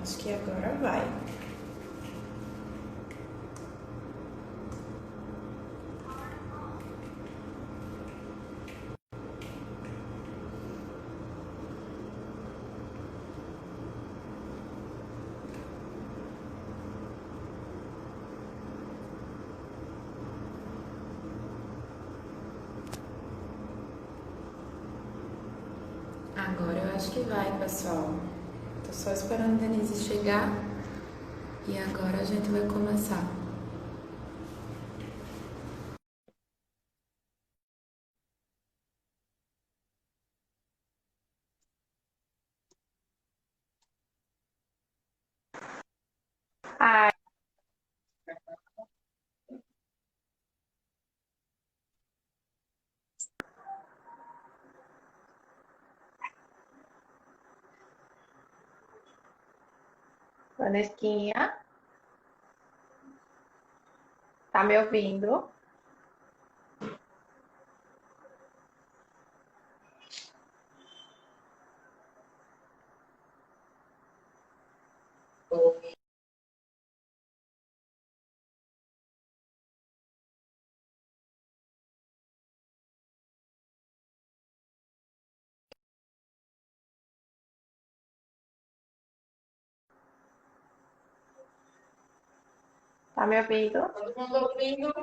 Acho que agora vai. Agora eu acho que vai, pessoal. Tô só esperando a Denise chegar e agora a gente vai começar. Ai, Vanesquinha, tá me ouvindo? Tá me ouvindo? Todo mundo ouvindo,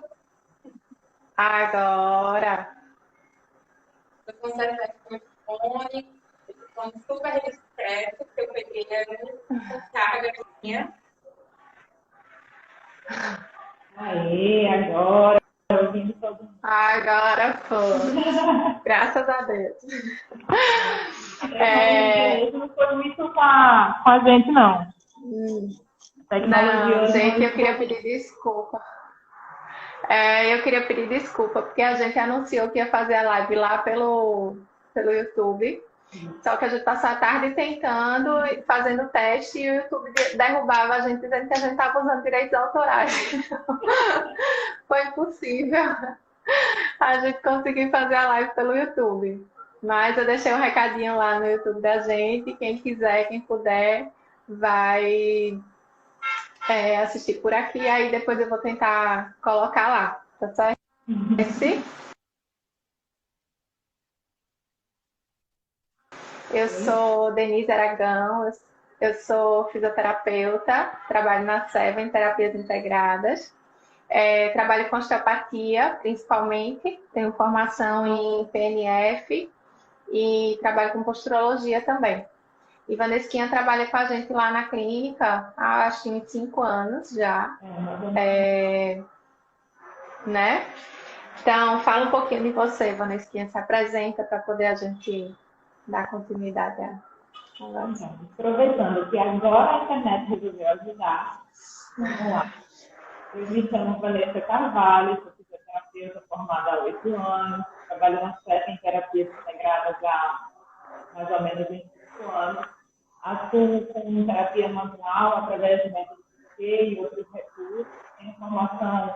Agora. eu consertar o microfone, esse fone super discreto, que eu peguei com carga minha. Aê, agora, ouvindo todo mundo. Agora foi. Graças a Deus. Hoje não foi muito com a gente, não. A tecnologia Não, hoje gente, não eu queria pedir desculpa. Eu queria pedir desculpa, porque a gente anunciou que ia fazer a live lá pelo YouTube. Só que a gente passou a tarde tentando, fazendo teste, e o YouTube derrubava a gente, dizendo que a gente estava usando direitos autorais. Foi impossível a gente conseguir fazer a live pelo YouTube. Mas eu deixei um recadinho lá no YouTube da gente. Quem quiser, quem puder, vai assistir por aqui. Aí depois eu vou tentar colocar lá. Tá certo? Eu sou Denise Aragão, eu sou fisioterapeuta, trabalho na Seven Terapias Integradas. Trabalho com osteopatia, principalmente, tenho formação em PNF e trabalho com posturologia também. E Vanesquinha trabalha com a gente lá na clínica há acho que uns 5 anos já, né? Então, fala um pouquinho de você, Vanesquinha, se apresenta para poder a gente dar continuidade à conversa. Então, aproveitando que agora a internet resolveu ajudar, vamos lá. Eu me chamo Vanessa Carvalho, sou fisioterapeuta formada há 8 anos, trabalho na CEP em terapias integradas há mais ou menos 25 anos. Atuo com terapia manual através de método PT e outros recursos. Tenho formação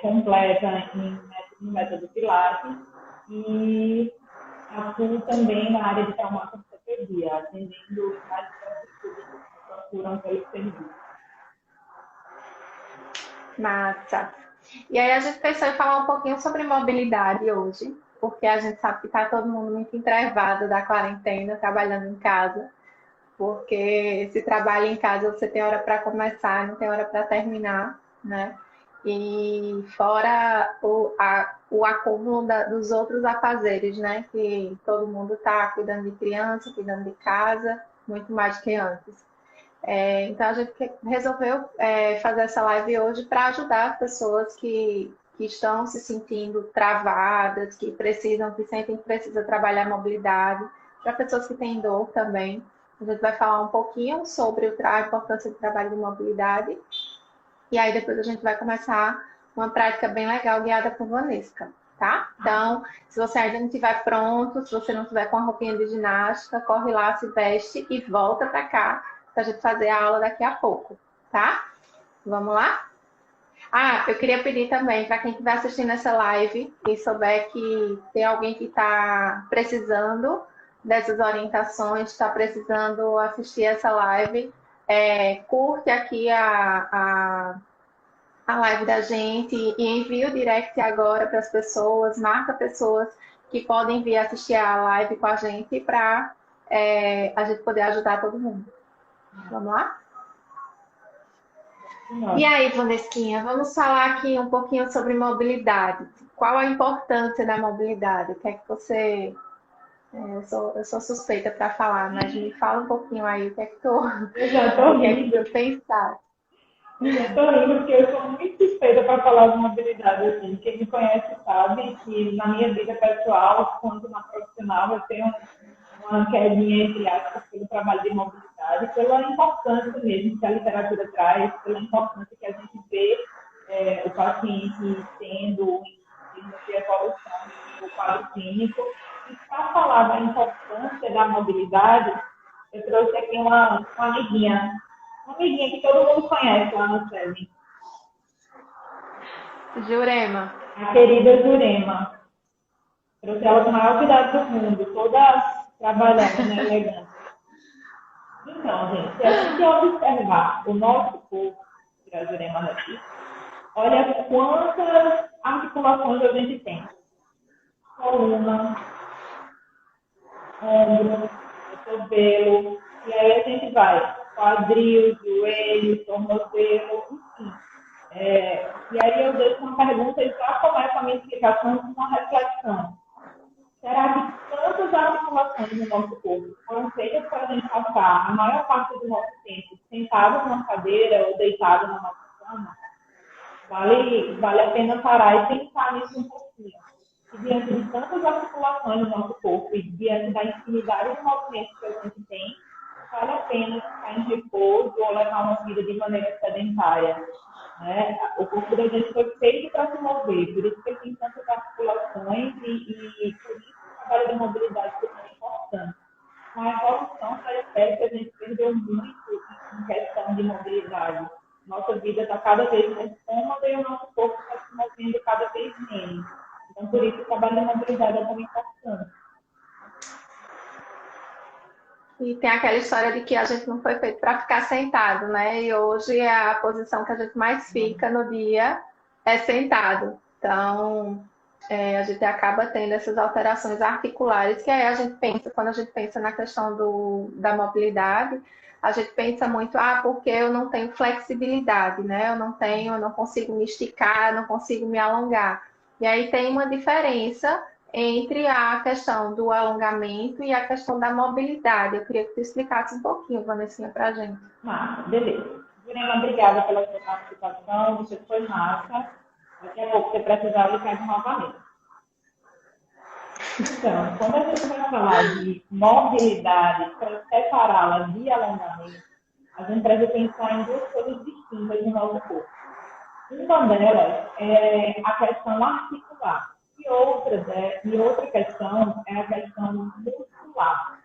completa no método Pilates e atuo também na área de traumatologia, atendendo mais diversos públicos que procuram pelo serviço. Massa. E aí a gente pensou em falar um pouquinho sobre mobilidade hoje, porque a gente sabe que está todo mundo muito entrevado da quarentena, trabalhando em casa, porque se trabalha em casa você tem hora para começar, não tem hora para terminar, né? E fora o acúmulo dos outros afazeres, né? Que todo mundo está cuidando de criança, cuidando de casa, muito mais do que antes. Então a gente resolveu fazer essa live hoje para ajudar as pessoas que estão se sentindo travadas, que sentem que precisam trabalhar a mobilidade, para pessoas que têm dor também. A gente vai falar um pouquinho sobre a importância do trabalho de mobilidade e aí depois a gente vai começar uma prática bem legal guiada por Vanessa, tá? Então, se você ainda não estiver pronto, se você não estiver com a roupinha de ginástica, corre lá, se veste e volta para cá para a gente fazer a aula daqui a pouco, tá? Vamos lá? Eu queria pedir também para quem estiver assistindo essa live e souber que tem alguém que está precisando dessas orientações, está precisando assistir essa live, curte aqui a live da gente e envia o direct agora para as pessoas, marca pessoas que podem vir assistir a live com a gente para a gente poder ajudar todo mundo. Vamos lá? E aí, Vanesquinha, vamos falar aqui um pouquinho sobre mobilidade. Qual a importância da mobilidade? O que é que você... eu sou suspeita para falar, mas me fala um pouquinho aí o que é que Eu já estou rindo. Pensar. Eu estou rindo porque eu sou muito suspeita para falar de mobilidade. Assim. Quem me conhece sabe que na minha vida pessoal, quanto na profissional, eu tenho uma quedinha, entre aspas, pelo trabalho de mobilidade, pela importância mesmo que a literatura traz, pela importância que a gente vê o paciente tendo em termos de evolução do quadro clínico. E para falar da importância da mobilidade, eu trouxe aqui uma amiguinha que todo mundo conhece lá no SESI. Jurema. A querida Jurema. Trouxe ela com o maior cuidado do mundo, toda trabalhando na elegância. Então, gente, se a gente observar o nosso corpo, que a Jurema aqui, olha quantas articulações a gente tem. Coluna, ombro, cotovelo, e aí a gente vai quadril, joelho, tornozelo, enfim. E aí eu deixo uma pergunta e já começo a minha explicação com uma reflexão. Será que tantas articulações no nosso corpo foram feitas para a gente passar a maior parte do nosso tempo sentado numa cadeira ou deitado na nossa cama? Vale a pena parar e pensar nisso um pouquinho. E diante de tantas articulações no nosso corpo e diante da infinidade de movimentos que a gente tem, vale a pena ficar em repouso ou levar uma vida de maneira sedentária. Né? O corpo da gente foi feito para se mover, por isso que ele tem tantas articulações e por isso o trabalho de mobilidade é tão importante. Com a evolução da espécie, a gente perdeu muito em questão de mobilidade. Nossa vida está cada vez mais cômoda e o nosso corpo está se movendo cada vez menos. Então, por isso o trabalho de mobilidade é tão importante. E tem aquela história de que a gente não foi feito para ficar sentado, né? E hoje a posição que a gente mais fica no dia é sentado. Então, a gente acaba tendo essas alterações articulares, que aí a gente pensa, quando a gente pensa na questão da mobilidade, a gente pensa muito, porque eu não tenho flexibilidade, né? Eu não consigo me esticar, não consigo me alongar. E aí tem uma diferença entre a questão do alongamento e a questão da mobilidade. Eu queria que tu explicasse um pouquinho, Vanessinha, para a gente. Beleza. Jurema, obrigada pela sua participação, você foi massa. Daqui a pouco você precisar ligar novamente. Então, quando a gente vai falar de mobilidade, para separá-la de alongamento, a gente precisa pensar em duas coisas distintas no nosso corpo. Uma delas é a questão articular. E outra questão é a questão muscular.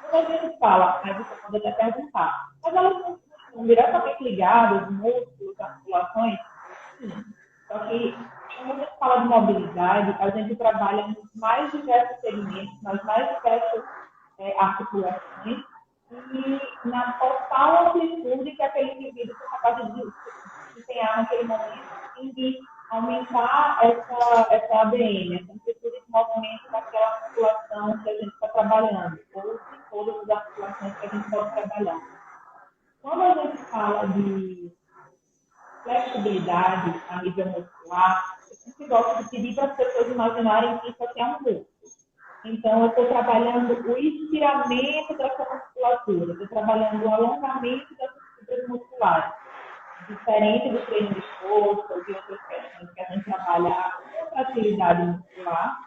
Quando a gente fala, aí você pode até perguntar, mas elas não estão diretamente ligadas, músculos, articulações? Sim. Só que, quando a gente fala de mobilidade, a gente trabalha nos mais diversos segmentos, nas mais diversas articulações e na total amplitude que aquele indivíduo é capaz de desempenhar naquele momento, de aumentar essa ADM, essa amplitude de movimento daquela articulação que a gente está trabalhando, ou de todas as articulações que a gente pode trabalhar. Quando a gente fala de flexibilidade a nível muscular, eu sempre gosto de pedir para as pessoas imaginarem que isso aqui é um músculo. Então, eu estou trabalhando o estiramento dessa musculatura, estou trabalhando o alongamento dessas fibras musculares. Diferente do treino de força ou de outras questões que a gente trabalha a contratividade muscular,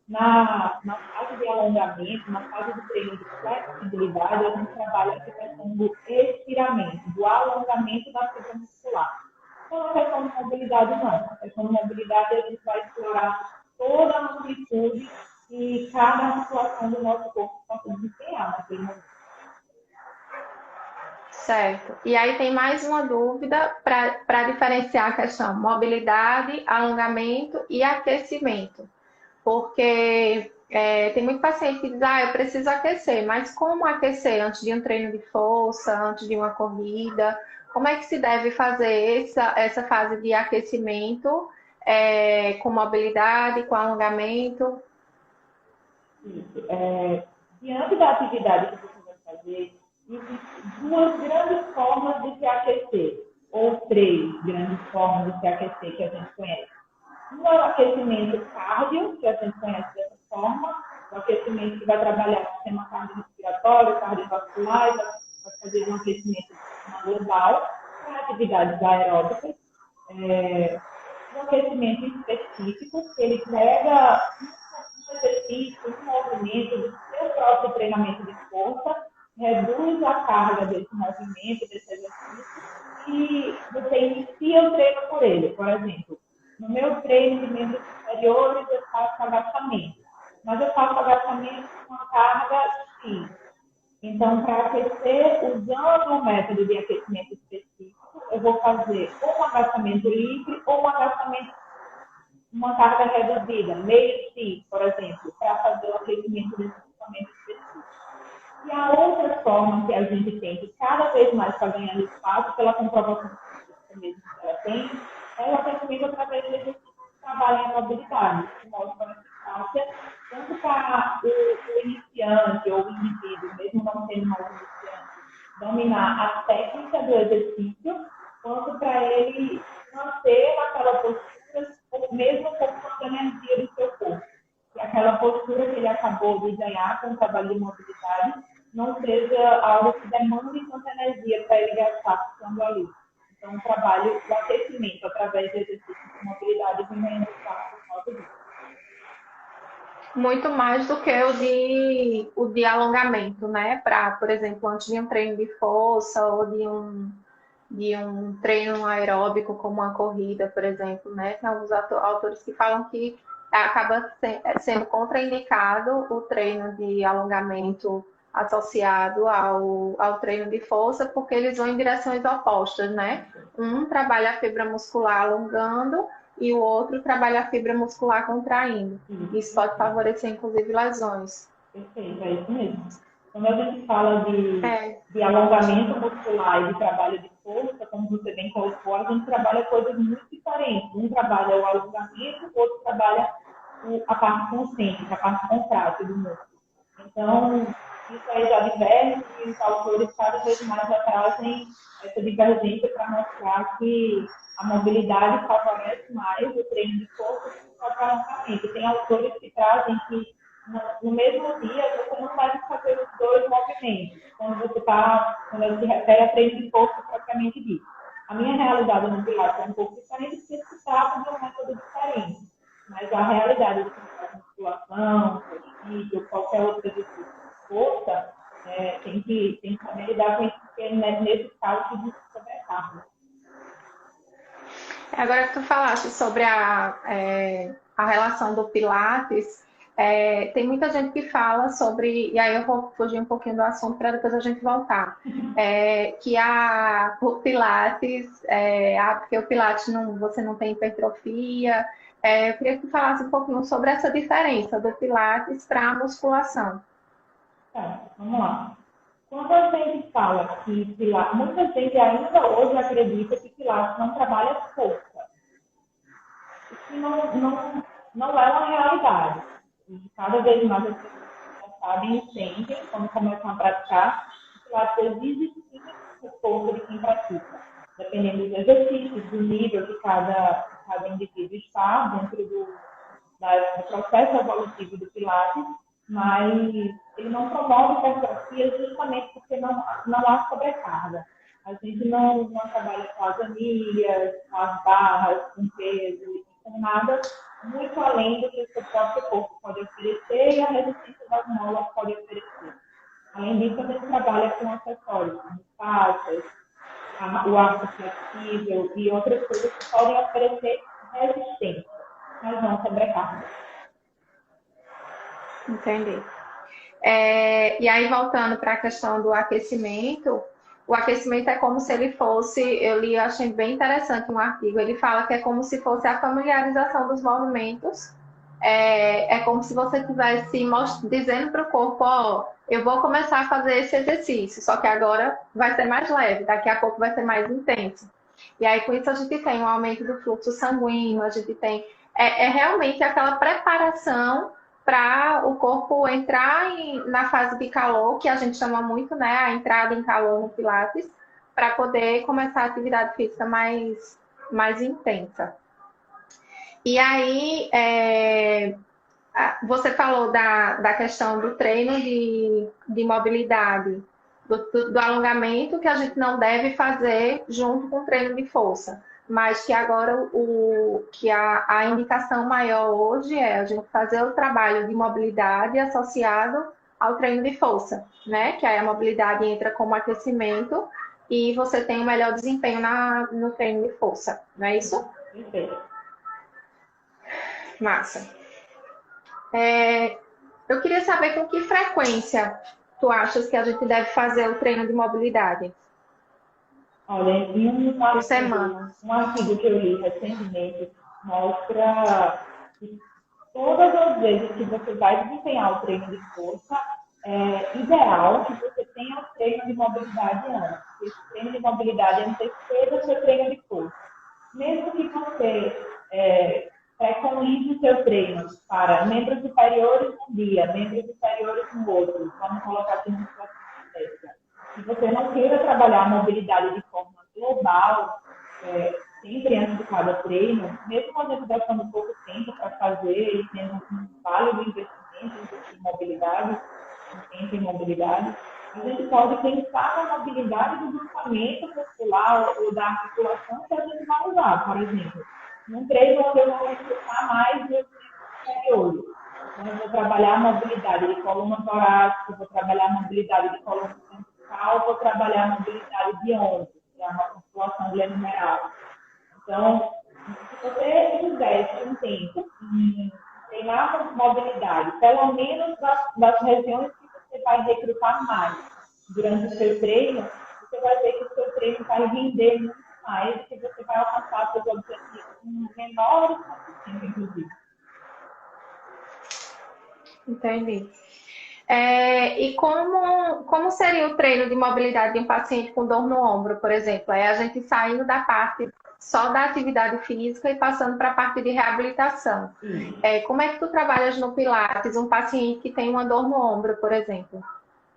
na fase de alongamento, na fase de treino de flexibilidade, a gente trabalha essa questão do estiramento, do alongamento da fibra muscular. Então, a questão de mobilidade não. A questão de mobilidade a gente vai explorar toda a amplitude e cada articulação do nosso corpo possa desempenhar naquele momento. Certo. E aí tem mais uma dúvida para diferenciar a questão mobilidade, alongamento e aquecimento. Porque Tem muito paciente que diz, eu preciso aquecer, mas como aquecer antes de um treino de força, antes de uma corrida? Como é que se deve fazer essa fase de aquecimento com mobilidade, com alongamento? Isso. Diante da atividade que você vai fazer, existem duas grandes formas de se aquecer, ou três grandes formas de se aquecer que a gente conhece. Um é o aquecimento cardio, que a gente conhece dessa forma, o aquecimento que vai trabalhar o sistema cardiorrespiratório, cardiovascular, vai fazer um aquecimento global para atividades aeróbicas. Um aquecimento específico, que ele pega um exercício, um movimento do seu próprio treinamento de força, reduz a carga desse movimento, desse exercício, e você inicia o treino por ele. Por exemplo, no meu treino de membros superiores, eu faço agachamento. Mas eu faço agachamento com uma carga X. Então, para aquecer, usando um método de aquecimento específico, eu vou fazer ou um agachamento livre ou um agachamento, uma carga reduzida, meio X, por exemplo, para fazer o aquecimento desse equipamento específico. E a outra forma que a gente tem, que cada vez mais está ganhando espaço pela comprovação mesmo que ela tem, é o aquecimento através de exercícios que trabalham a mobilidade, que mostram eficácia tanto para o iniciante ou o indivíduo, mesmo não sendo mais iniciante, dominar a técnica do exercício, quanto para ele manter aquela postura, mesmo com a energia do seu corpo. E aquela postura que ele acabou de ganhar com o trabalho de mobilidade não seja algo que demande tanta energia para ele gastar ficando ali. Então, o trabalho, o aquecimento através de exercícios de mobilidade vem ganhando espaço por causa disso. Muito mais do que o de alongamento, né? Para, por exemplo, antes de um treino de força ou de um treino aeróbico, como uma corrida, por exemplo, né? Tem alguns autores que falam que acaba sendo contraindicado o treino de alongamento associado ao treino de força, porque eles vão em direções opostas, né? Um trabalha a fibra muscular alongando e o outro trabalha a fibra muscular contraindo. Isso pode favorecer, inclusive, lesões. Perfeito, é isso mesmo. Quando a gente fala de alongamento muscular e de trabalho de força, como você bem colocou, a gente trabalha coisas muito diferentes. Um trabalha o alongamento, o outro trabalha a parte concêntrica, a parte contrátil do músculo. Então, isso aí já diverge e os autores cada vez mais já trazem essa divergência para mostrar que a mobilidade favorece mais o treino de força do que o próprio alongamento. Tem autores que trazem que no mesmo dia você não deve fazer os dois movimentos, quando ele se refere a treino de força propriamente dito. A minha realidade no Pilates é um pouco diferente, porque se trata de um método diferente. Mas a realidade de quem faz musculação, crossfit ou qualquer outro exercício de força, tem que saber lidar com isso, porque nesse caso que existe sobrecarga. Agora que tu falaste sobre a relação do Pilates, tem muita gente que fala sobre, e aí eu vou fugir um pouquinho do assunto para depois a gente voltar, que o Pilates, porque o Pilates você não tem hipertrofia. Eu queria que tu falasse um pouquinho sobre essa diferença do Pilates para a musculação. Tá, vamos lá. Quando a gente fala que Pilates, muita gente ainda hoje acredita que Pilates não trabalha força. Isso não é uma realidade. E cada vez mais as pessoas já sabem e entendem, quando começam a praticar, que Pilates exige sim o força de quem pratica. Dependendo dos exercícios, do nível que cada indivíduo está dentro do processo evolutivo do Pilates, mas ele não promove hipertrofia justamente porque não há sobrecarga. A gente não trabalha com as anilhas, com as barras, com peso, com nada muito além do que o seu próprio corpo pode oferecer e a resistência das molas pode oferecer. Além disso, a gente trabalha com acessórios, como faixas, o arco flexível e outras coisas que podem oferecer resistência, mas não sobrecarga. Entendi. E aí, voltando para a questão do aquecimento, o aquecimento é como se ele fosse, eu achei bem interessante um artigo, ele fala que é como se fosse a familiarização dos movimentos é como se você estivesse dizendo para o corpo, ó, eu vou começar a fazer esse exercício, só que agora vai ser mais leve, daqui a pouco vai ser mais intenso. E aí, com isso, a gente tem um aumento do fluxo sanguíneo, a gente tem... É realmente aquela preparação para o corpo entrar na fase de calor, que a gente chama muito, né, a entrada em calor no Pilates, para poder começar a atividade física mais intensa. E aí, você falou da questão do treino de mobilidade, do alongamento, que a gente não deve fazer junto com o treino de força, mas que agora que a indicação maior hoje é a gente fazer o trabalho de mobilidade associado ao treino de força, né? Que aí a mobilidade entra como aquecimento e você tem um melhor desempenho no treino de força, não é isso? Perfeito. Massa. Eu queria saber com que frequência tu achas que a gente deve fazer o treino de mobilidade? Olha, em Por semana. um artigo que eu li recentemente mostra que todas as vezes que você vai desempenhar o treino de força, é ideal que você tenha o treino de mobilidade antes. Esse treino de mobilidade anteceda o seu treino de força. Mesmo que você preconize o seu treino para membros superiores um dia, membros inferiores no outro, vamos colocar aqui uma situação dessa. Se você não queira trabalhar a mobilidade de forma global, sempre antes de cada treino, mesmo a gente gastando pouco tempo para fazer e tendo um válido investimento em mobilidade, em tempo em mobilidade, a gente pode pensar na mobilidade do grupamento muscular ou da articulação que a gente vai usar, por exemplo. Num treino onde eu vou reforçar mais meus membros superiores. Então, eu vou trabalhar a mobilidade de coluna torácica, vou trabalhar a mobilidade de coluna cervical, vou trabalhar a mobilidade de ombro, que é uma musculação glenomeral. Então, se você investe um tempo em treinar a mobilidade, pelo menos das regiões que você vai recrutar mais durante o seu treino, você vai ver que o seu treino vai render muito mais, que você vai alcançar seus objetivos com menores tempo, inclusive. Entendi. E como seria o treino de mobilidade de um paciente com dor no ombro, por exemplo? É a gente saindo da parte só da atividade física e passando para a parte de reabilitação. Como é que tu trabalhas no Pilates um paciente que tem uma dor no ombro, por exemplo,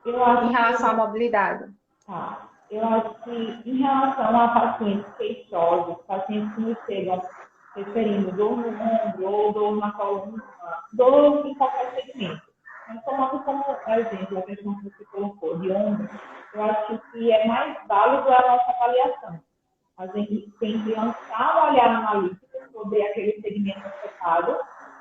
em relação à mobilidade? Tá. Eu acho que em relação a pacientes queixosos, pacientes que nos chegam referindo dor no ombro ou dor na coluna, dor em qualquer segmento. Mas tomando como exemplo a questão que você colocou de ombro, eu acho que é mais válido a nossa avaliação. A gente tem que lançar um olhar analítico sobre aquele segmento afetado,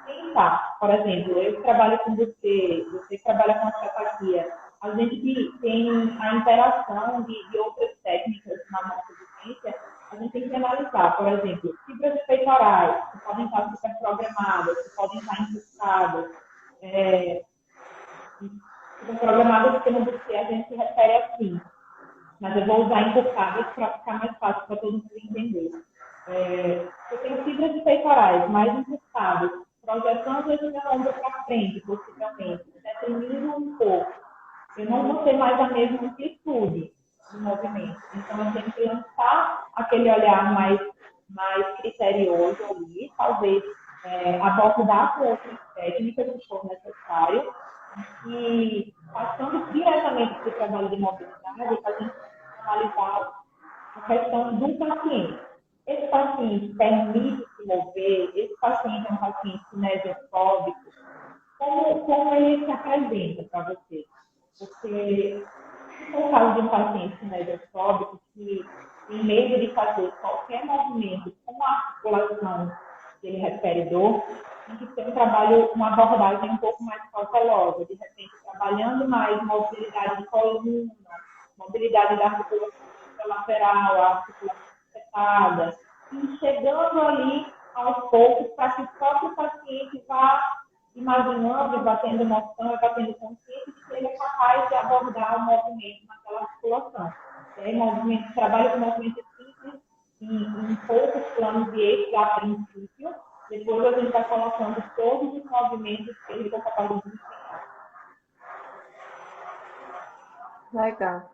pensar, por exemplo, eu trabalho com você trabalha com osteopatia, a gente tem a interação de outras técnicas na nossa vivência, a gente tem que analisar, por exemplo, fibras peitorais, que podem estar superprogramadas, que podem estar infectadas, superprogramadas porque no buffet a gente se refere assim, mas eu vou usar encurtadas para ficar mais fácil para todo mundo entender. Eu tenho fibras peitorais mais encurtadas, projetando esse meu ombro para frente, possivelmente, deprimindo um pouco. Eu não vou ter mais a mesma amplitude de movimento. Então, eu tenho que lançar aquele olhar mais criterioso ali, talvez abordar com outras técnicas, se for necessário, e passando diretamente para o trabalho de mobilidade, a gente analisar a questão do paciente. Esse paciente permite se mover, esse paciente é um paciente kinesiofóbico, como ele se apresenta para você? Porque, se for o caso de um paciente kinesiofóbico que tem medo de fazer qualquer movimento com a articulação que ele refere dor, tem que ter um trabalho, uma abordagem um pouco mais cautelosa, de repente trabalhando mais mobilidade de coluna, mobilidade da articulação lateral, a articulação afetada, e chegando ali aos poucos para que o próprio paciente vá imaginando, vá tendo noção, vá tendo consciência de que ele é capaz de abordar o movimento naquela articulação. Trabalho com movimento simples em poucos planos de eixo a princípio, Depois a gente vai colocando todos os movimentos que ele está capaz de ensinar. Legal.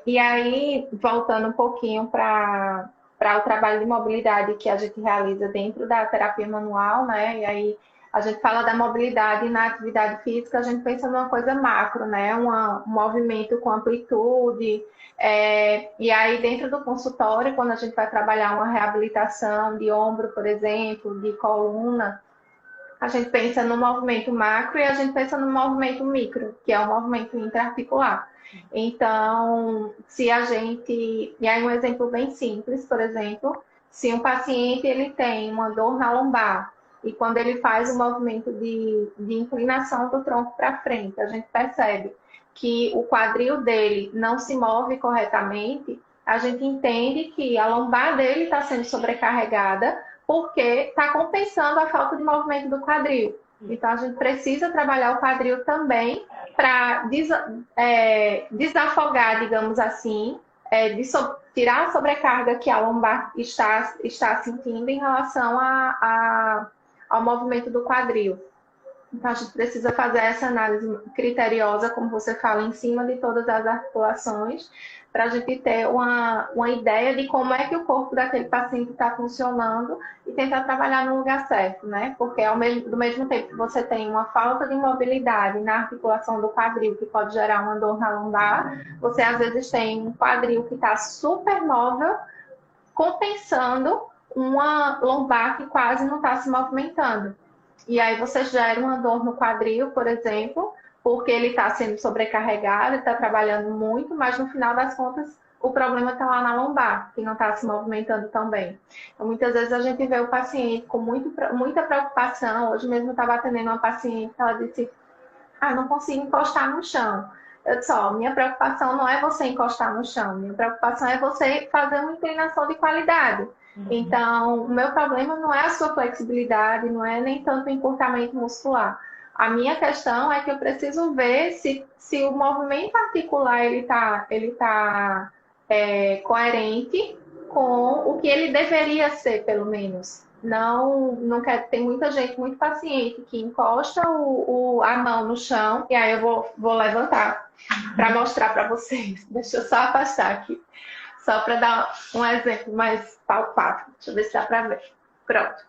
E aí, voltando um pouquinho para o trabalho de mobilidade que a gente realiza dentro da terapia manual, né? E aí a gente fala da mobilidade na atividade física, a gente pensa numa coisa macro, né? Um movimento com amplitude. E aí, dentro do consultório, quando a gente vai trabalhar uma reabilitação de ombro, por exemplo, de coluna, a gente pensa no movimento macro e a gente pensa no movimento micro, que é o movimento intraarticular. Então, se a gente... E aí um exemplo bem simples, por exemplo, se um paciente ele tem uma dor na lombar e quando ele faz o movimento de inclinação do tronco para frente, a gente percebe que o quadril dele não se move corretamente, a gente entende que a lombar dele está sendo sobrecarregada porque está compensando a falta de movimento do quadril. Então, a gente precisa trabalhar o quadril também para desafogar, digamos assim, tirar a sobrecarga que a lombar está sentindo em relação ao movimento do quadril. Então, a gente precisa fazer essa análise criteriosa, como você fala, em cima de todas as articulações, para a gente ter uma ideia de como é que o corpo daquele paciente está funcionando e tentar trabalhar no lugar certo, né? Porque do mesmo tempo que você tem uma falta de mobilidade na articulação do quadril, que pode gerar uma dor na lombar, você às vezes tem um quadril que está super móvel, compensando uma lombar que quase não está se movimentando. E aí você gera uma dor no quadril, por exemplo, porque ele está sendo sobrecarregado, está trabalhando muito, mas no final das contas o problema está lá na lombar, que não está se movimentando tão bem. Então, muitas vezes a gente vê o paciente com muita preocupação. Hoje mesmo eu estava atendendo uma paciente que ela disse: não consigo encostar no chão. Eu disse: minha preocupação não é você encostar no chão, minha preocupação é você fazer uma inclinação de qualidade. Então, o meu problema não é a sua flexibilidade, não é nem tanto o encurtamento muscular. A minha questão é que eu preciso ver se o movimento articular ele tá coerente com o que ele deveria ser, pelo menos. Não quer. Tem muita gente, muito paciente, que encosta a mão no chão, e aí eu vou levantar para mostrar para vocês. Deixa eu só afastar aqui. Só para dar um exemplo mais palpável. Deixa eu ver se dá para ver. Pronto.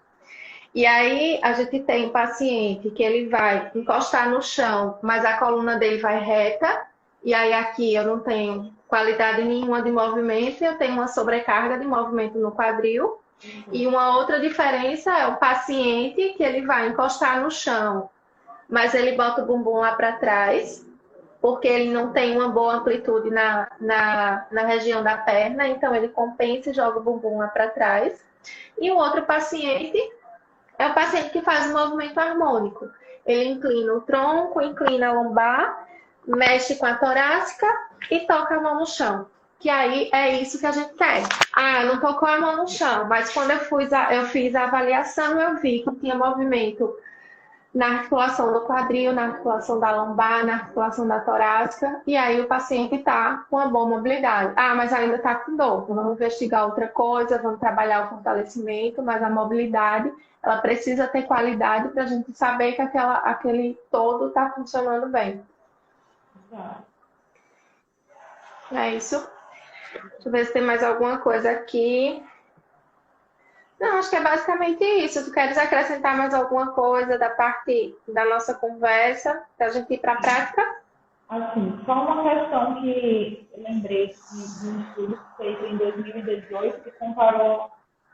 E aí, a gente tem um paciente que ele vai encostar no chão, mas a coluna dele vai reta. E aí, aqui eu não tenho qualidade nenhuma de movimento, eu tenho uma sobrecarga de movimento no quadril. E uma outra diferença é o paciente que ele vai encostar no chão, mas ele bota o bumbum lá para trás, porque ele não tem uma boa amplitude na região da perna, então ele compensa e joga o bumbum lá para trás. E o outro paciente é o paciente que faz o movimento harmônico. Ele inclina o tronco, inclina a lombar, mexe com a torácica e toca a mão no chão. Que aí é isso que a gente quer. Não tocou a mão no chão, mas quando eu fiz a avaliação, eu vi que tinha movimento na articulação do quadril, na articulação da lombar, na articulação da torácica, e aí o paciente está com uma boa mobilidade. Mas ainda está com dor. Vamos investigar outra coisa, vamos trabalhar o fortalecimento, mas a mobilidade, ela precisa ter qualidade para a gente saber que aquele todo está funcionando bem. É isso. Deixa eu ver se tem mais alguma coisa aqui. Não, acho que é basicamente isso. Tu queres acrescentar mais alguma coisa da parte da nossa conversa, para a gente ir para a prática? Assim, só uma questão que eu lembrei de um estudo feito em 2018 que comparou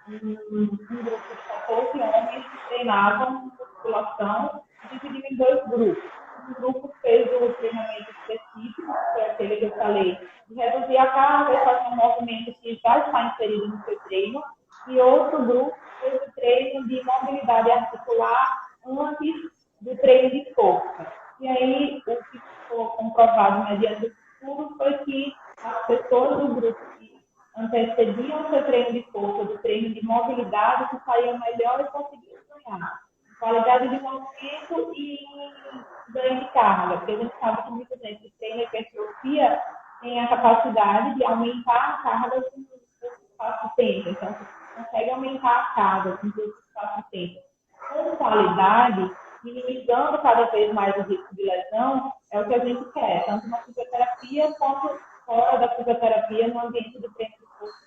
um grupo de 14 homens que treinavam musculação dividido em dois grupos. Um grupo fez o treinamento específico, que é aquele que eu falei, de reduzir a carga e fazer um movimento que já está inserido no seu treino. E outro grupo fez o treino de mobilidade articular antes do treino de força. E aí, o que ficou comprovado mediante o estudo foi que as pessoas do grupo que antecediam o seu treino de força do treino de mobilidade que saíam melhor e conseguiam ganhar qualidade de movimento e ganho de carga. Porque a gente sabe que muita gente que treina hipertrofia tem a capacidade de aumentar a carga com espaço de tempo. Então, consegue aumentar a carga com esse paciente com qualidade, minimizando cada vez mais o risco de lesão, é o que a gente quer, tanto na fisioterapia quanto fora da fisioterapia, no ambiente do treino de força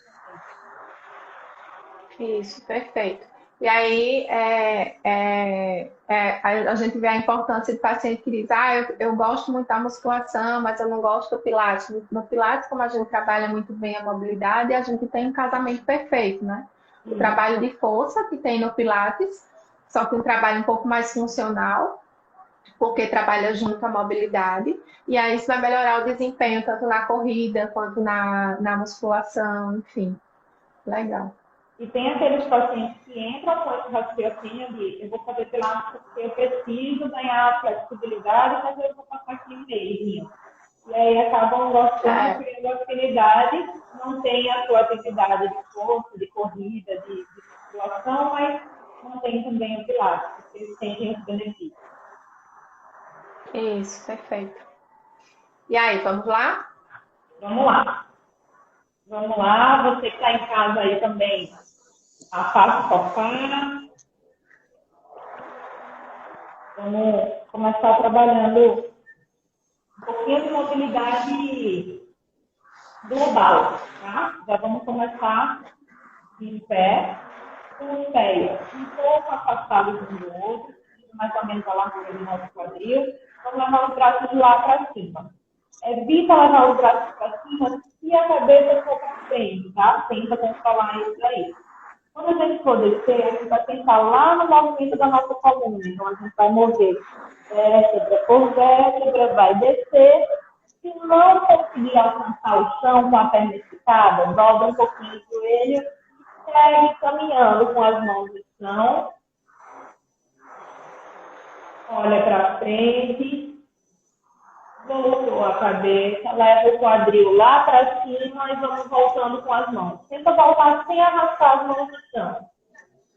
também. Isso, perfeito. E aí a gente vê a importância de paciente que diz, eu gosto muito da musculação, mas eu não gosto do Pilates. No Pilates, como a gente trabalha muito bem a mobilidade, a gente tem um casamento perfeito, né? O trabalho de força que tem no Pilates, só que um trabalho um pouco mais funcional, porque trabalha junto à mobilidade, e aí isso vai melhorar o desempenho tanto na corrida quanto na musculação, enfim. Legal. E tem aqueles pacientes que entram com esse raciocínio de eu vou fazer Pilates porque eu preciso ganhar flexibilidade, mas eu vou passar aqui no meio. E aí acabam gostando, criando afinidade, não tem a sua atividade de força, de corrida, de musculação, mas não tem também o Pilates, porque eles sentem os benefícios. Isso, perfeito. E aí, vamos lá? Vamos lá. Vamos lá, você que está em casa aí também, afasta o sofá. Vamos começar trabalhando um pouquinho de mobilidade global, tá? Já vamos começar em pé, com os pés um pouco afastados um do outro, mais ou menos a largura do nosso quadril. Vamos levar os braços de lá para cima. Evita levar os braços para cima se a cabeça for para frente, tá? Tenta controlar isso aí. Quando a gente for descer, a gente vai pensar lá no movimento da nossa coluna. Então, a gente vai mover vértebra por vértebra, vai descer. Se não conseguir alcançar o chão com a perna esticada, dobra um pouquinho o joelho e segue caminhando com as mãos no chão. Olha para frente. Voltou a cabeça, leva o quadril lá para cima e vamos voltando com as mãos. Tenta voltar sem arrastar as mãos no chão.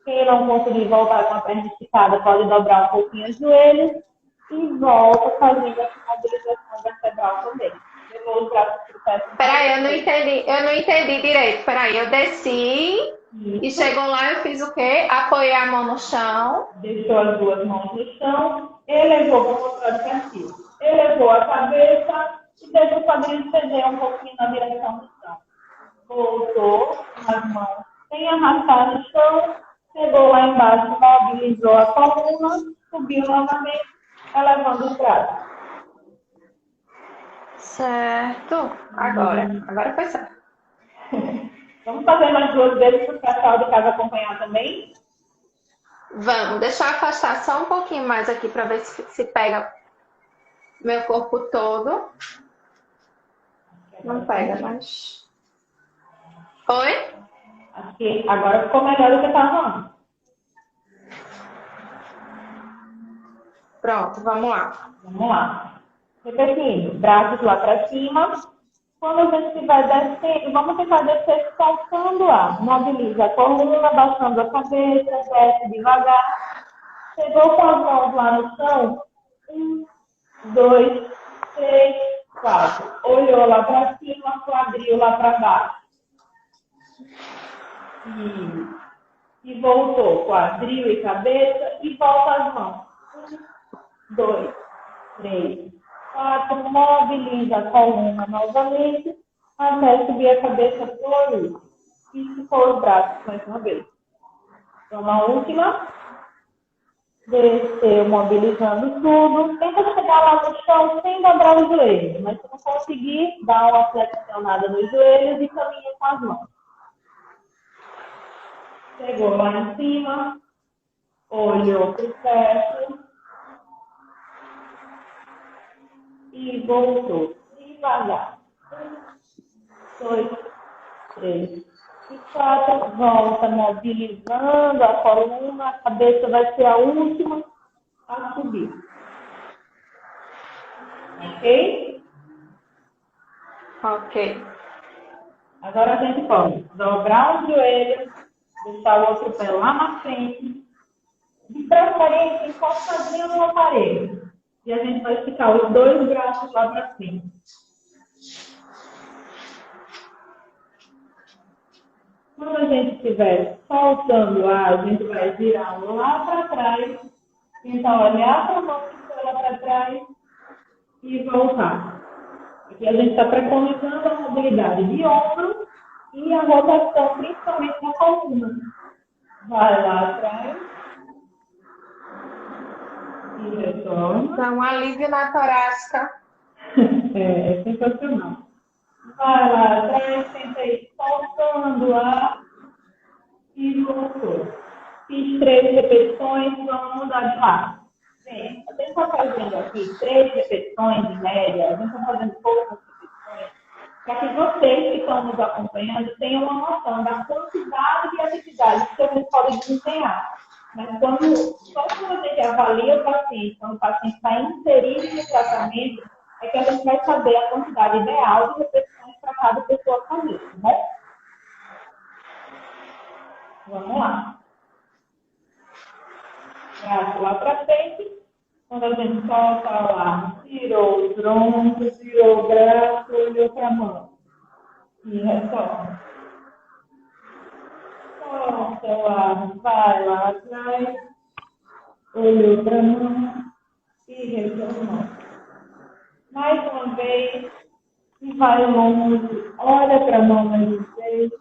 Quem não conseguir voltar com a perna esticada pode dobrar um pouquinho os joelhos e volta fazendo essa mobilização vertebral também. Levou os braços para o pé. Peraí, eu não entendi direito. Peraí, eu desci e chegou lá, eu fiz o quê? Apoiei a mão no chão. Deixou as duas mãos no chão, elevou, vou mostrar de perfil. Elevou a cabeça e deixa o quadril ceder um pouquinho na direção do chão. Voltou as mãos sem arrastar no chão, chegou lá embaixo, mobilizou a coluna, subiu novamente, elevando os braços. Certo. Agora foi certo. Vamos fazer mais duas vezes para o pessoal de casa acompanhar também? Vamos, deixa eu afastar só um pouquinho mais aqui para ver se pega meu corpo todo. Não pega, mas... Oi? Acho que agora ficou melhor do que estava antes. Pronto, vamos lá. Vamos lá. Repetindo, braços lá para cima. Quando a gente estiver descendo, vamos tentar descer soltando o ar. Mobiliza a coluna, baixando a cabeça, desce devagar. Chegou com as mãos lá no chão. 1, 2, 3, 4. Olhou lá para cima, quadril lá para baixo. E voltou, quadril e cabeça, e volta as mãos. 1, 2, 3, 4. Mobiliza a coluna novamente, até subir a cabeça por último. E ficou os braços mais uma vez. Então, a última. Desceu, mobilizando tudo. Tenta chegar lá no chão sem dobrar os joelhos. Mas se não conseguir, dá uma flexionada nos joelhos e caminha com as mãos. Chegou lá em cima. Olhou para o teto. E voltou. Devagar. 1, 2, 3. E 4, volta mobilizando a coluna, a cabeça vai ser a última a subir. Ok? Ok. Agora a gente pode dobrar o joelho, deixar o outro pé lá na frente, de preferência encostadinho no aparelho. E a gente vai esticar os dois braços lá para cima. Quando a gente estiver soltando o ar, a gente vai virar lá para trás, tentar olhar para a mão que foi lá para trás e voltar. Aqui a gente está preconizando a mobilidade de ombro e a rotação, principalmente na coluna. Vai lá atrás e retorna. Dá um alívio na torácica. É sensacional. Vai lá atrás, tenta ir soltando o ar e voltou. Fiz 3 repetições, vamos mudar de lado. Gente, a gente está fazendo aqui 3 repetições em média, a gente está fazendo poucas repetições, para que vocês que estão nos acompanhando tenham uma noção da quantidade de atividades que a gente pode desempenhar. Mas só quando a gente avalia o paciente, quando o paciente está inserido no tratamento, é que a gente vai saber a quantidade ideal de repetições para cada pessoa fazer, tá bom? Vamos lá. Braço lá para frente. Quando a gente solta o ar, tirou o tronco, tirou o braço, olhou para a mão. E retorna. Solta o ar, vai lá atrás, olhou para a mão e retornou. Mais uma vez, e vai longe, olha para a mão mais uma vez,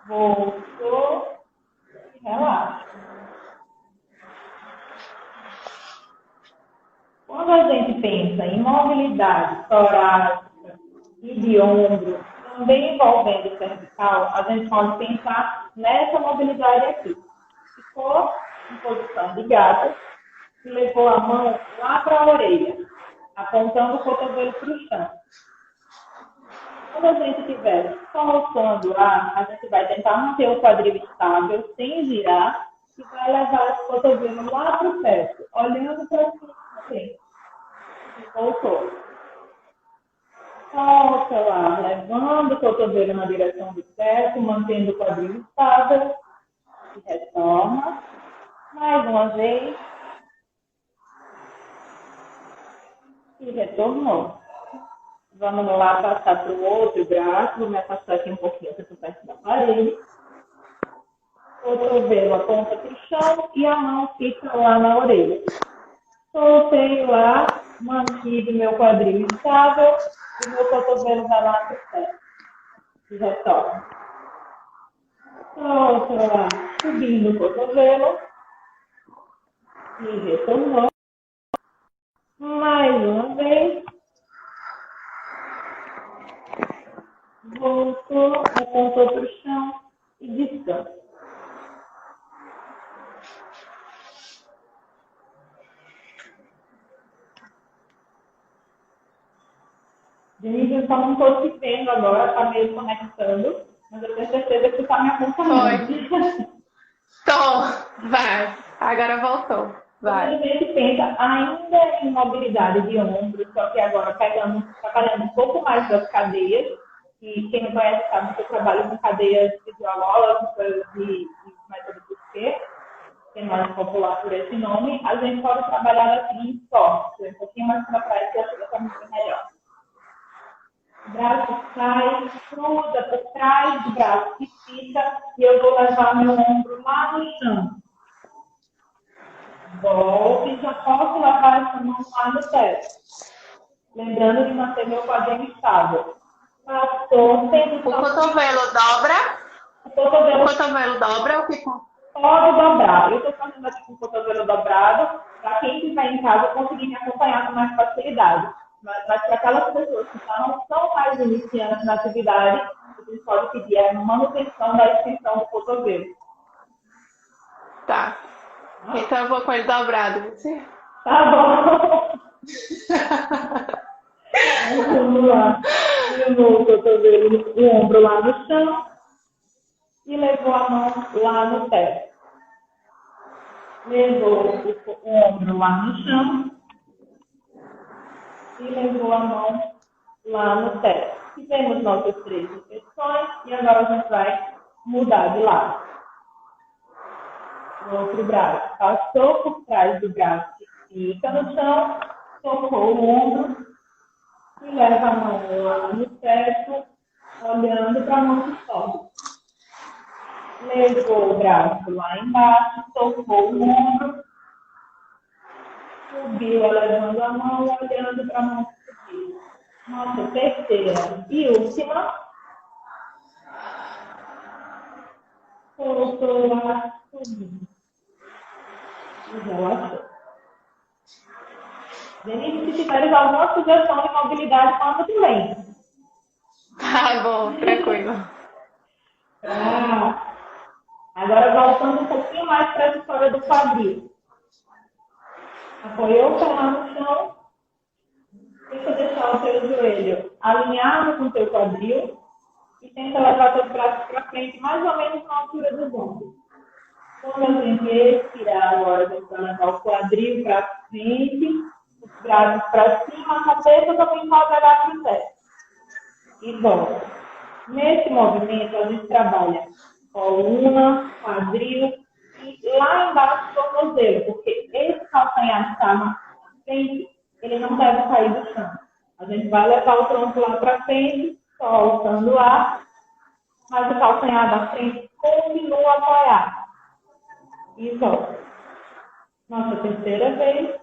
voltou e relaxa. Quando a gente pensa em mobilidade torácica e de ombro, também envolvendo cervical, a gente pode pensar nessa mobilidade aqui. Ficou em posição de gato e levou a mão lá para a orelha, apontando o cotovelo para o chão. Quando a gente estiver soltando o ar, a gente vai tentar manter o quadril estável, sem girar, e vai levar esse cotovelo lá para o teto, olhando para cima também. E voltou. Solta o ar, levando o cotovelo na direção do teto, mantendo o quadril estável. E retorna. Mais uma vez. E retornou. Vamos lá passar para o outro braço. Vou me afastar aqui um pouquinho para perto da parede. O cotovelo aponta para o chão e a mão fica lá na orelha. Soltei o ar, mantive meu quadril estável e meu cotovelo vai lá para o teto. E retorna. Solta o ar, subindo o cotovelo e retornou. Mais uma vez. Voltou, apontou para o chão e descansa. Gente, eu só não estou te vendo agora, está meio conectando, mas eu tenho certeza que tu está me acompanhando. Tô, vai. Agora voltou. Vai. A gente pensa ainda em mobilidade de ombro, só que agora trabalhando um pouco mais das cadeias, e quem me conhece sabe que eu trabalho com cadeias fisiológicas e método Busquet, que é mais popular por esse nome. A gente pode trabalhar da seguinte forma, um pouquinho mais para trás, que acho que está muito melhor. O braço sai, cruza por trás do braço que fica, e eu vou levar meu ombro lá no chão. Volto e já posso levar essa mão lá no teto. Lembrando de manter meu quadril estável. Passou, o cotovelo dobra? O cotovelo dobra o que pode dobrar. Eu estou fazendo aqui com o cotovelo dobrado, para quem estiver em casa conseguir me acompanhar com mais facilidade. Mas para aquelas pessoas que não estão mais iniciando na atividade, a gente pode pedir a manutenção da extensão do cotovelo. Tá. Então eu vou com ele dobrado. Tá bom. Vamos lá. Levou o cotovelo, o ombro lá no chão e levou a mão lá no teto. Levou o ombro lá no chão e levou a mão lá no teto. Fizemos nossas 3 repetições e agora a gente vai mudar de lado. O outro braço passou por trás do braço que fica no chão, tocou o ombro e leva a mão lá no teto, olhando para a mão que sobe. levou o braço lá embaixo, tocou o ombro, subiu, elevando a mão, olhando para a mão que subiu. Nossa, terceira e última. Soltou lá, subiu. E relaxou. Denise, se tiveres alguma sugestão de mobilidade, conta também. Tá bom, tranquilo. Agora voltando um pouquinho mais para a história do quadril. Apoiou o pé lá no chão. Tenta deixar o teu joelho alinhado com o teu quadril e tenta levar teus braços para frente, mais ou menos na altura dos ombros. Quando a gente expirar agora, a gente vai levar o quadril para frente, os braços para cima, a cabeça também pode olhar para o teto. E volta. Nesse movimento, a gente trabalha coluna, quadril e lá embaixo o tornozelo, porque esse calcanhar que está na frente, ele não deve cair do chão. A gente vai levar o tronco lá para frente, soltando o ar, mas o calcanhar da frente continua apoiado. E volta. Nossa terceira vez,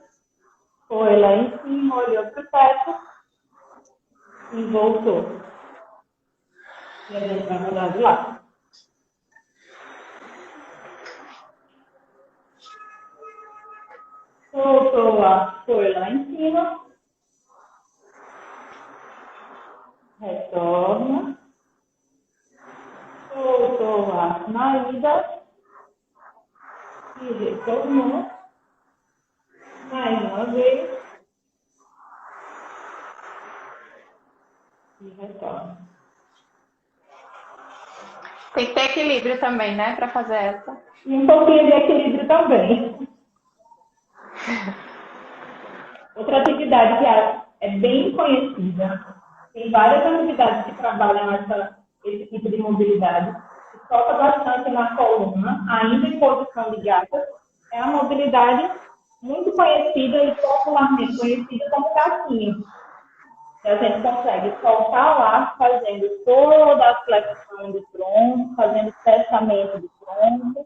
foi lá em cima, olhou para o teto e voltou. E a gente vai mudar de lado. Soltou lá, foi lá em cima. Retorna. Soltou lá na ida. E retornou. Mais uma vez. E retorna. Tem que ter equilíbrio também, né, para fazer essa. E um pouquinho de equilíbrio também. Outra atividade que é bem conhecida, tem várias atividades que trabalham esse tipo de mobilidade, que toca bastante na coluna, ainda em posição de gatas, é a mobilidade muito conhecida e popularmente conhecida como gatinho. A gente consegue soltar o ar fazendo toda a flexão do tronco, fazendo fechamento do tronco,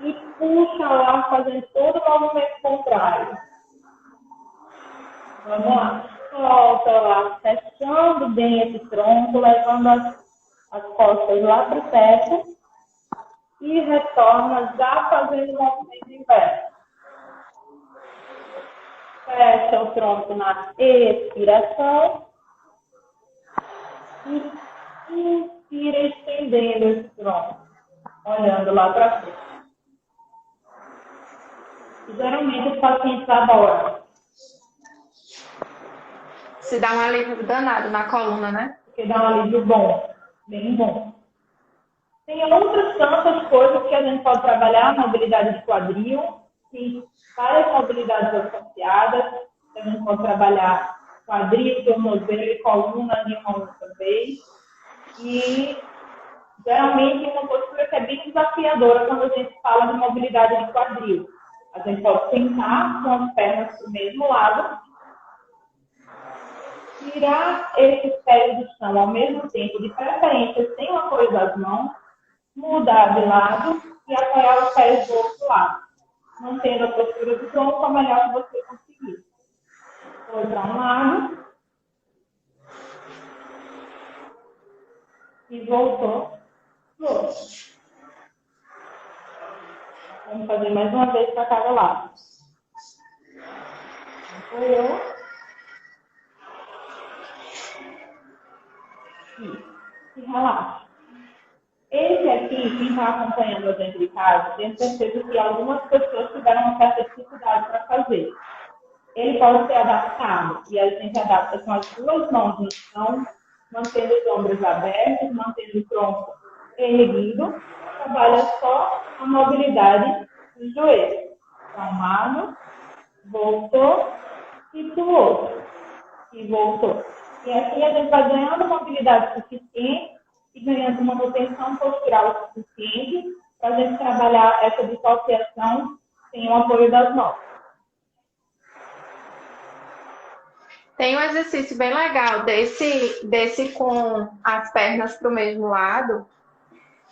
e puxa o ar fazendo todo o movimento contrário. Vamos lá. Solta o ar, fechando bem esse tronco, levando as costas lá para o teto e retorna já fazendo o movimento inverso. Fecha o tronco na expiração e inspira estendendo esse tronco, olhando lá para frente. Geralmente os pacientes adoram. Se dá um alívio danado na coluna, né? Porque dá um alívio bom, bem bom. Tem outras tantas coisas que a gente pode trabalhar, mobilidade de quadril, tem várias mobilidades associadas, a gente pode trabalhar quadril, tornozelo e coluna de uma única vez. E geralmente é uma postura que é bem desafiadora quando a gente fala de mobilidade de quadril. A gente pode sentar com as pernas para o mesmo lado, tirar esses pés do chão ao mesmo tempo, de preferência sem o apoio das mãos, mudar de lado e apoiar os pés do outro lado, mantendo a postura do tronco a melhor que você conseguir. Foi para um lado e voltou para o outro. Vamos fazer mais uma vez para cada lado. Apoiou. E relaxa. Esse aqui, quem está acompanhando dentro de casa, tenho certeza que algumas pessoas tiveram uma certa dificuldade para fazer. Ele pode ser adaptado e a gente adapta com as duas mãos no chão, mantendo os ombros abertos, mantendo o tronco erguido. Trabalha só a mobilidade do joelho. Para um lado, voltou e para o outro. E voltou. E assim a gente vai ganhando mobilidade suficiente e ganhando uma manutenção postural suficiente para a gente trabalhar essa dissociação sem o apoio das mãos. Tem um exercício bem legal desse com as pernas para o mesmo lado,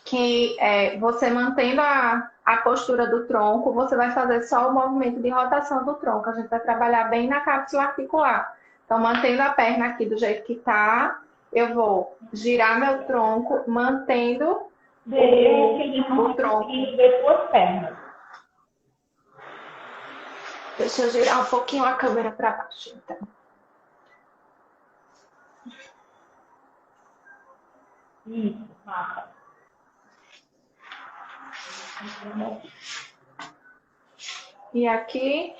que você mantendo a postura do tronco, você vai fazer só o movimento de rotação do tronco. A gente vai trabalhar bem na cápsula articular. Então, mantendo a perna aqui do jeito que está, eu vou girar meu tronco, mantendo o tronco. De suas pernas. Deixa eu girar um pouquinho a câmera para baixo, então. Isso, mata. E aqui,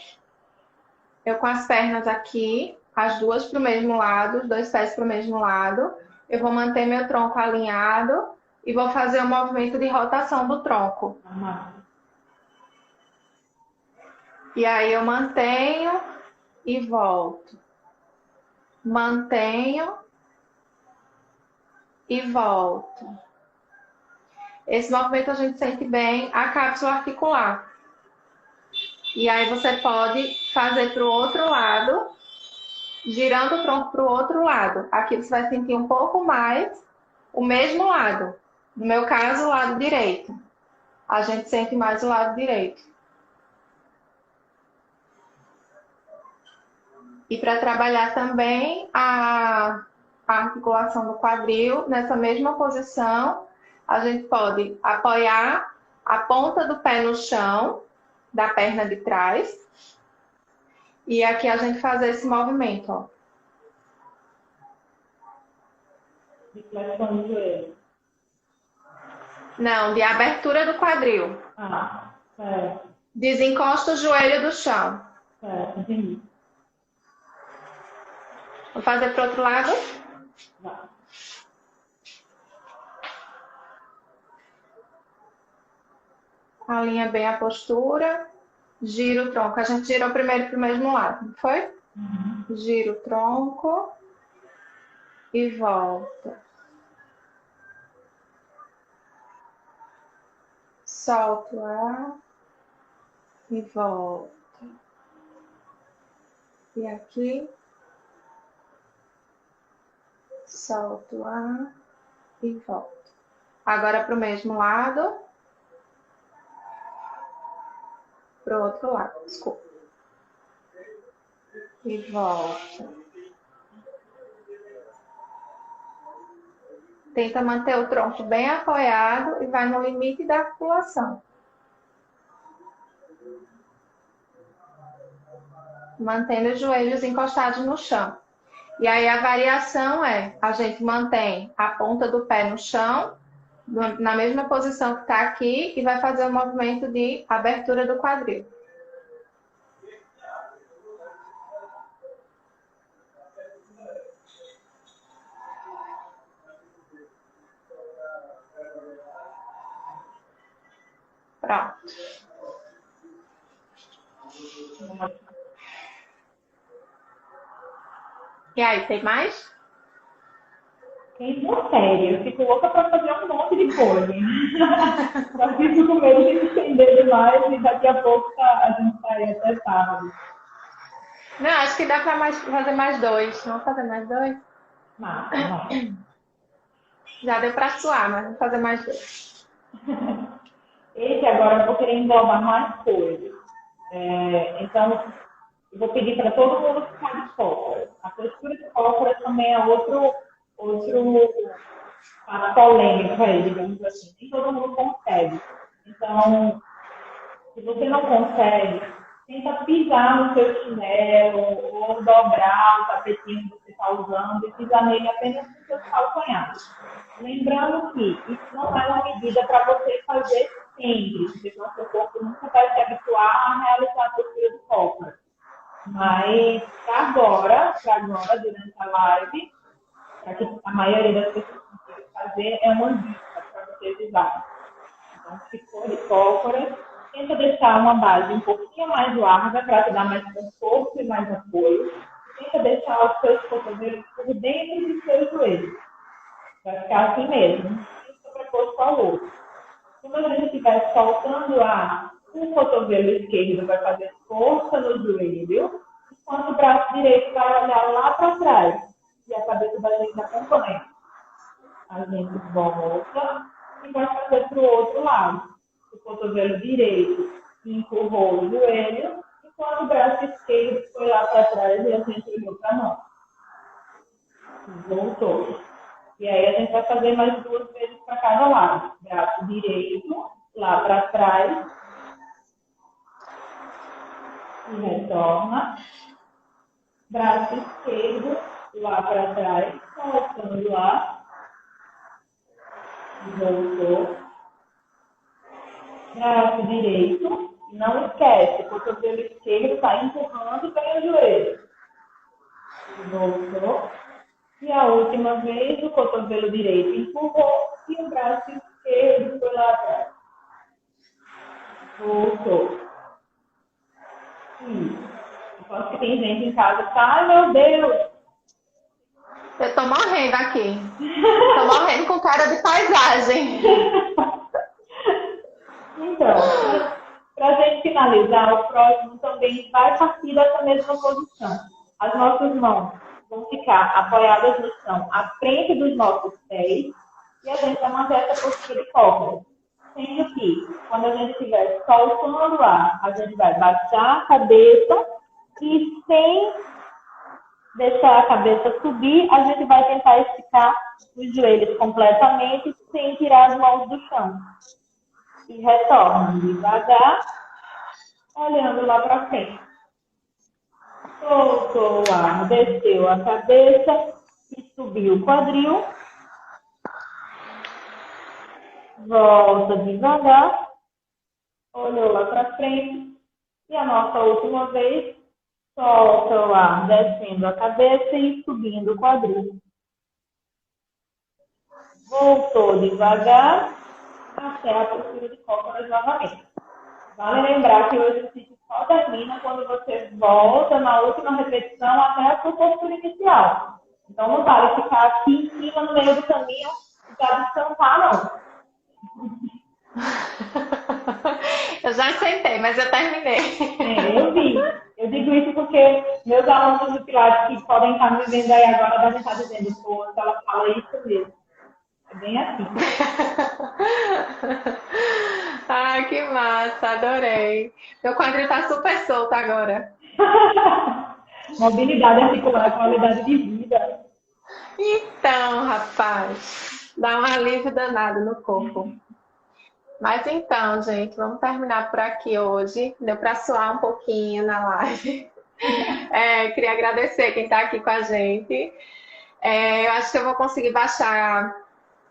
eu com as pernas aqui, as duas para o mesmo lado, os dois pés para o mesmo lado. Eu vou manter meu tronco alinhado e vou fazer o movimento de rotação do tronco. E aí eu mantenho e volto. Mantenho e volto. Esse movimento a gente sente bem a cápsula articular. E aí você pode fazer para o outro lado, girando o tronco para o outro lado. Aqui você vai sentir um pouco mais o mesmo lado. No meu caso, o lado direito. A gente sente mais o lado direito. E para trabalhar também a articulação do quadril, nessa mesma posição, a gente pode apoiar a ponta do pé no chão, da perna de trás. E aqui a gente fazer esse movimento, ó. De flexão do joelho. Não, de abertura do quadril. Certo. Desencosta o joelho do chão. Certo, entendi. Vou fazer para o outro lado. Vai. Alinha bem a postura. Gira o tronco. A gente girou primeiro para o mesmo lado, não foi? Gira o tronco. E volta. Solta o ar. E volta. E aqui. Solta o ar. E volta. Agora para o mesmo lado. Para o outro lado, desculpa. E volta. Tenta manter o tronco bem apoiado e vai no limite da articulação. Mantendo os joelhos encostados no chão. E aí a variação a gente mantém a ponta do pé no chão, na mesma posição que está aqui, e vai fazer o movimento de abertura do quadril. Pronto. E aí, tem mais? Tem uma série, eu fico louca para fazer um monte de coisa. Só fico com medo de me estender demais e daqui a pouco a gente sai até sábado. Não, acho que dá para fazer mais dois. Vamos fazer mais dois? Não. Já deu para suar, mas vamos fazer mais dois. Esse agora eu vou querer englobar mais coisas. Então, eu vou pedir para todo mundo ficar de cócoras. A postura de cócoras também é outro polêmico aí, digamos assim. Nem todo mundo consegue. Então, se você não consegue, tenta pisar no seu chinelo ou dobrar o tapetinho que você está usando e pisar nele apenas com seus calcanhares. Lembrando que isso não é uma medida para você fazer sempre, porque senão seu corpo nunca vai se habituar a realizar a postura de cócoras. Mas para agora, durante a live, para que a maioria das pessoas consiga fazer, é uma dica para vocês usarem. Então, se for de cócoras, tenta deixar uma base um pouquinho mais larga para te dar mais conforto e mais apoio. Tenta deixar os seus cotovelos por dentro dos seus joelhos. Vai ficar assim mesmo, um sobreposto ao outro. Quando a gente estiver soltando o ar, o cotovelo esquerdo vai fazer força no joelho, enquanto o braço direito vai olhar lá para trás. E a cabeça da gente acompanha. A gente volta e vai fazer para o outro lado. O cotovelo direito empurrou o joelho, enquanto o braço esquerdo foi lá para trás e a gente olhou para nós. Voltou. E aí a gente vai fazer mais 2 vezes para cada lado. Braço direito, lá para trás. E retorna. Braço esquerdo, lá para trás, soltando lá. Voltou. Braço direito. Não esquece, o cotovelo esquerdo está empurrando pelo joelho. Voltou. E a última vez, o cotovelo direito empurrou e o braço esquerdo foi lá atrás. Voltou. Aposto que tem gente em casa que tá, ai meu Deus! Eu tô morrendo aqui. Tô morrendo com cara de paisagem. Então, para a gente finalizar, o próximo também vai partir dessa mesma posição. As nossas mãos vão ficar apoiadas no chão, à frente dos nossos pés, e a gente vai manter essa postura de cócoras. Sendo que, quando a gente estiver soltando o ar, a gente vai baixar a cabeça e, sem deixar a cabeça subir, a gente vai tentar esticar os joelhos completamente, sem tirar as mãos do chão. E retorna devagar, olhando lá para frente. Soltou o ar, desceu a cabeça e subiu o quadril. Volta devagar, olhou lá para frente. E a nossa última vez, solta o ar, descendo a cabeça e subindo o quadril. Voltou devagar até a postura de cócoras novamente. Vale lembrar que o exercício só termina quando você volta na última repetição até a sua postura inicial. Então não vale ficar aqui em cima no meio do caminho e já descansar, não. Eu já sentei, mas eu terminei. Eu vi. Eu digo isso porque meus alunos do Pilates que podem estar me vendo aí agora devem estar dizendo, pô, ela fala isso mesmo. É bem assim. Ai, que massa, adorei. Meu quadril tá super solto agora. Mobilidade articular, qualidade de vida. Então, rapaz, dá um alívio danado no corpo. Mas então, gente, vamos terminar por aqui hoje. Deu para suar um pouquinho na live. Queria agradecer quem está aqui com a gente. Eu acho que eu vou conseguir baixar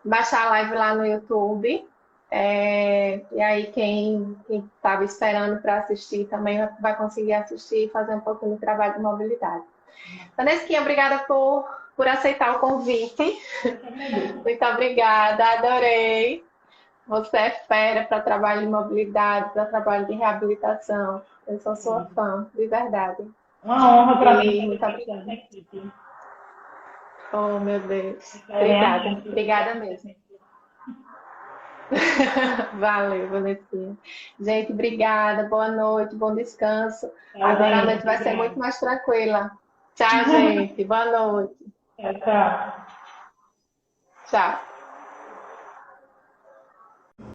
a live lá no YouTube. E aí quem estava esperando para assistir também vai conseguir assistir e fazer um pouquinho de trabalho de mobilidade. Vanesquinha, obrigada por aceitar o convite. Muito obrigada, adorei. Você é fera para trabalho de mobilidade, para trabalho de reabilitação. Eu sou sua fã, de verdade. Uma honra para mim. Muito obrigada. Oh, meu Deus. Obrigada. Obrigada mesmo. Valeu, Vanessinha. Gente, obrigada. Boa noite, bom descanso. Agora a noite vai ser muito mais tranquila. Tchau, gente. Boa noite. Tchau. Tchau.